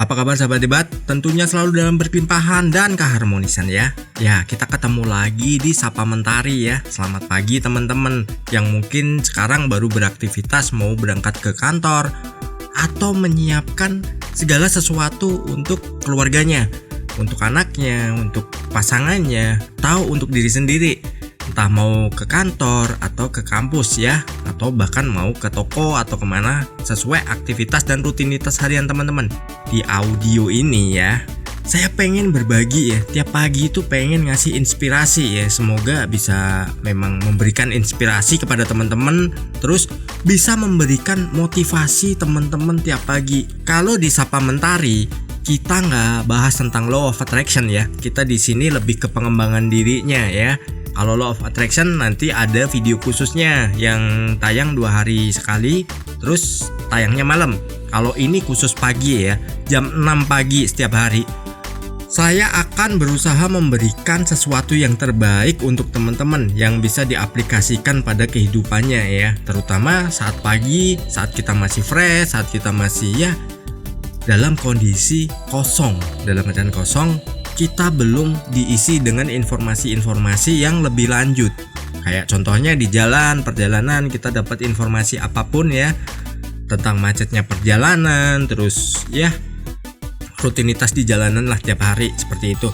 Apa kabar sahabat debat? Tentunya selalu dalam berkelimpahan dan keharmonisan ya. Ya, kita ketemu lagi di Sapa Mentari ya. Selamat pagi teman-teman yang mungkin sekarang baru beraktivitas mau berangkat ke kantor atau menyiapkan segala sesuatu untuk keluarganya, untuk anaknya, untuk pasangannya, tahu untuk diri sendiri. Entah mau ke kantor atau ke kampus ya, atau bahkan mau ke toko atau kemana sesuai aktivitas dan rutinitas harian teman-teman. Di audio ini ya, saya pengen berbagi ya, tiap pagi itu pengen ngasih inspirasi ya. Semoga bisa memang memberikan inspirasi kepada teman-teman, terus bisa memberikan motivasi teman-teman tiap pagi. Kalau di Sapa Mentari kita nggak bahas tentang law of attraction ya, kita di sini lebih ke pengembangan dirinya ya. Kalau law of attraction nanti ada video khususnya yang tayang 2 hari sekali, terus tayangnya malam. Kalau ini khusus pagi ya, jam 6 pagi setiap hari. Saya akan berusaha memberikan sesuatu yang terbaik untuk teman-teman yang bisa diaplikasikan pada kehidupannya ya. Terutama saat pagi, saat kita masih fresh, saat kita masih ya dalam kondisi kosong. Dalam keadaan kosong, kita belum diisi dengan informasi-informasi yang lebih lanjut. Kayak contohnya di jalan, perjalanan kita dapat informasi apapun ya, tentang macetnya perjalanan, terus ya rutinitas di jalanan lah tiap hari seperti itu.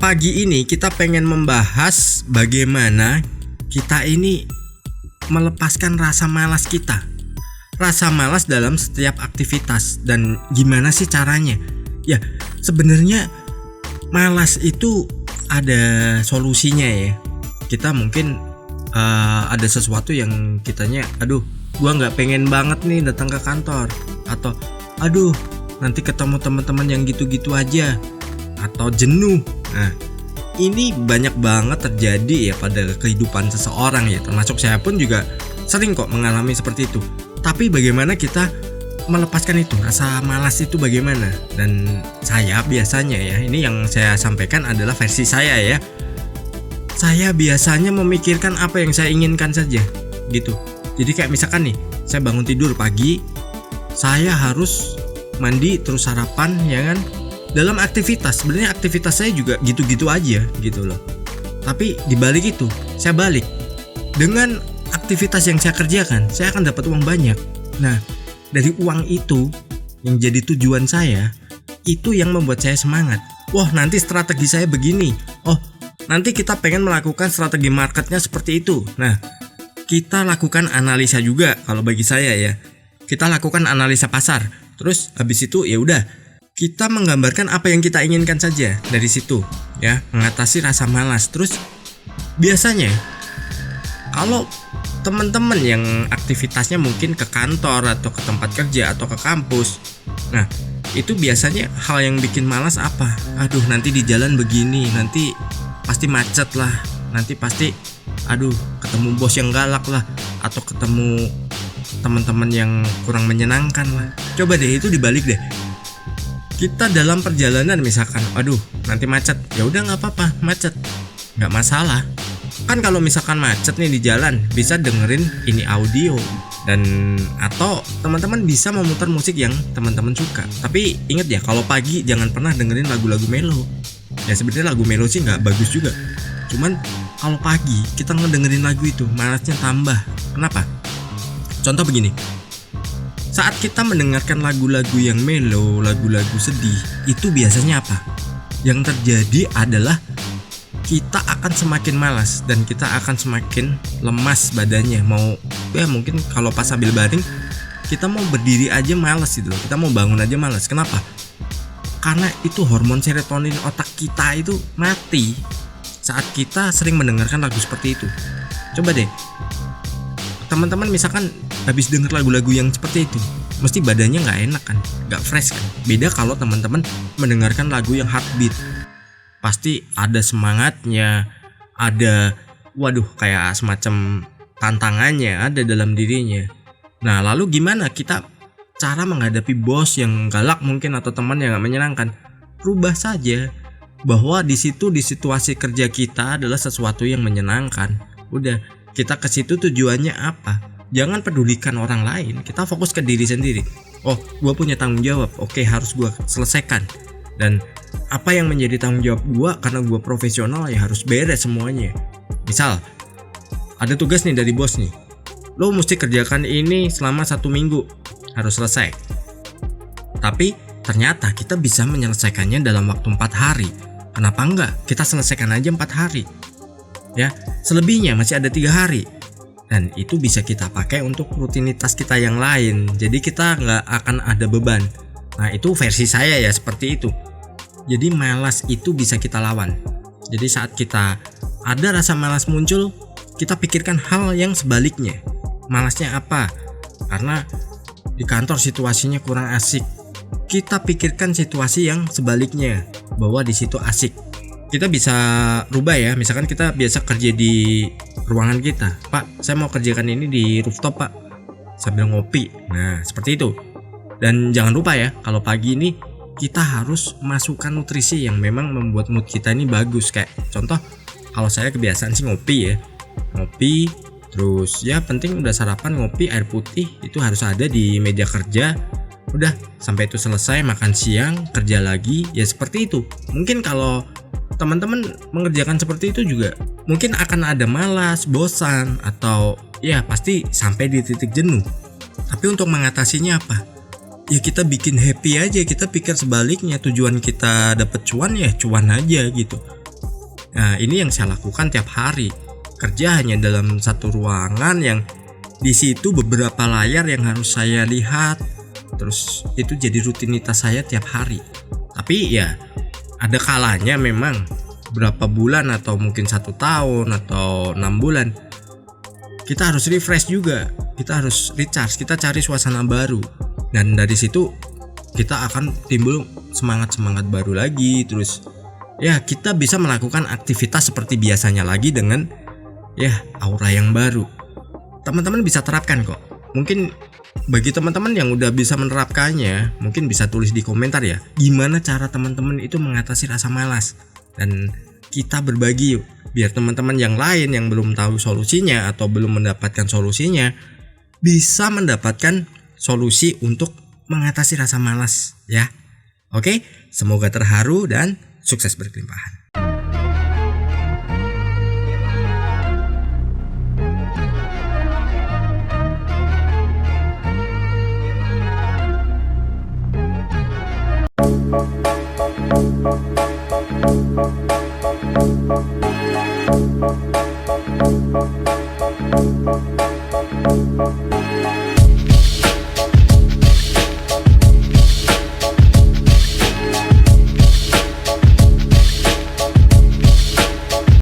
Pagi ini kita pengen membahas bagaimana kita ini melepaskan rasa malas kita. Rasa malas dalam setiap aktivitas dan gimana sih caranya? Ya, sebenarnya malas itu ada solusinya ya. Kita mungkin ada sesuatu yang kitanya, aduh, gua nggak pengen banget nih datang ke kantor, atau aduh, nanti ketemu teman-teman yang gitu-gitu aja, atau jenuh. Nah, ini banyak banget terjadi ya pada kehidupan seseorang ya. Termasuk saya pun juga sering kok mengalami seperti itu. Tapi bagaimana kita melepaskan itu, rasa malas itu bagaimana? Dan saya biasanya ya, ini yang saya sampaikan adalah versi saya ya. Saya biasanya memikirkan apa yang saya inginkan saja gitu. Jadi kayak misalkan nih, saya bangun tidur pagi, saya harus mandi terus sarapan ya kan. Dalam aktivitas, sebenarnya aktivitas saya juga gitu-gitu aja gitu loh. Tapi dibalik itu, saya balik. Dengan aktivitas yang saya kerjakan, saya akan dapat uang banyak. Nah, dari uang itu yang jadi tujuan saya, itu yang membuat saya semangat. Wah, nanti strategi saya begini. Oh, nanti kita pengen melakukan strategi marketnya seperti itu. Nah, kita lakukan analisa juga kalau bagi saya ya. Kita lakukan analisa pasar. Terus habis itu ya udah, kita menggambarkan apa yang kita inginkan saja dari situ ya, mengatasi rasa malas. Terus biasanya kalau teman-teman yang aktivitasnya mungkin ke kantor atau ke tempat kerja atau ke kampus, nah itu biasanya hal yang bikin malas apa? Aduh, nanti di jalan begini, nanti pasti macet lah, nanti pasti aduh ketemu bos yang galak lah, atau ketemu teman-teman yang kurang menyenangkan lah. Coba deh itu dibalik deh. Kita dalam perjalanan misalkan, aduh nanti macet, ya udah nggak apa-apa, macet nggak masalah. Kan kalau misalkan macet nih di jalan, bisa dengerin ini audio, dan atau teman-teman bisa memutar musik yang teman-teman suka. Tapi ingat ya, kalau pagi jangan pernah dengerin lagu-lagu melo. Ya sebenarnya lagu melo sih nggak bagus juga. Cuman kalau pagi kita ngedengerin lagu itu, malasnya tambah. Kenapa? Contoh begini. Saat kita mendengarkan lagu-lagu yang melo, lagu-lagu sedih, itu biasanya apa? Yang terjadi adalah kita akan semakin malas dan kita akan semakin lemas badannya. Mau ya mungkin kalau pas sambil baring, kita mau berdiri aja malas gitu loh. Kita mau bangun aja malas. Kenapa? Karena itu hormon serotonin otak kita itu mati saat kita sering mendengarkan lagu seperti itu. Coba deh, teman-teman misalkan habis denger lagu-lagu yang seperti itu, mesti badannya nggak enak kan, nggak fresh kan. Beda kalau teman-teman mendengarkan lagu yang heartbeat, pasti ada semangatnya, ada waduh kayak semacam tantangannya ada dalam dirinya. Nah lalu gimana kita cara menghadapi bos yang galak mungkin atau teman yang nggak menyenangkan? Rubah saja bahwa di situ, di situasi kerja kita adalah sesuatu yang menyenangkan. Udah, kita ke situ tujuannya apa? Jangan pedulikan orang lain, kita fokus ke diri sendiri. Oh, gue punya tanggung jawab, oke harus gue selesaikan. Dan apa yang menjadi tanggung jawab gue, karena gue profesional ya harus beres semuanya. Misal ada tugas nih dari bos nih, lo mesti kerjakan ini selama 1 minggu, harus selesai. Tapi ternyata kita bisa menyelesaikannya dalam waktu 4 hari. Kenapa enggak? Kita selesaikan aja 4 hari. Ya, selebihnya masih ada 3 hari. Dan itu bisa kita pakai untuk rutinitas kita yang lain. Jadi kita nggak akan ada beban. Nah, itu versi saya ya, seperti itu. Jadi malas itu bisa kita lawan. Jadi saat kita ada rasa malas muncul, kita pikirkan hal yang sebaliknya. Malasnya apa? Karena di kantor situasinya kurang asik. Kita pikirkan situasi yang sebaliknya, bahwa di situ asik. Kita bisa rubah ya, misalkan kita biasa kerja di ruangan kita, Pak saya mau kerjakan ini di rooftop Pak, sambil ngopi. Nah seperti itu. Dan jangan lupa ya, kalau pagi ini kita harus masukkan nutrisi yang memang membuat mood kita ini bagus. Kayak contoh, kalau saya kebiasaan sih ngopi ya, ngopi terus ya penting udah sarapan, ngopi, air putih itu harus ada di meja kerja. Udah sampai itu selesai, makan siang, kerja lagi, ya seperti itu. Mungkin kalau teman-teman mengerjakan seperti itu juga mungkin akan ada malas, bosan, atau ya pasti sampai di titik jenuh. Tapi untuk mengatasinya apa? Ya kita bikin happy aja, kita pikir sebaliknya, tujuan kita dapat cuan ya cuan aja gitu. Nah ini yang saya lakukan tiap hari. Kerja hanya dalam satu ruangan yang di situ beberapa layar yang harus saya lihat. Terus itu jadi rutinitas saya tiap hari. Tapi ya ada kalanya memang berapa bulan atau mungkin 1 tahun atau 6 bulan kita harus refresh juga, kita harus recharge, kita cari suasana baru. Dan dari situ kita akan timbul semangat baru lagi. Terus ya kita bisa melakukan aktivitas seperti biasanya lagi dengan ya aura yang baru. Teman-teman bisa terapkan kok. Mungkin bagi teman-teman yang udah bisa menerapkannya, mungkin bisa tulis di komentar ya, gimana cara teman-teman itu mengatasi rasa malas. Dan kita berbagi yuk, biar teman-teman yang lain yang belum tahu solusinya atau belum mendapatkan solusinya bisa mendapatkan solusi untuk mengatasi rasa malas ya. Oke, semoga terharu dan sukses berkelimpahan.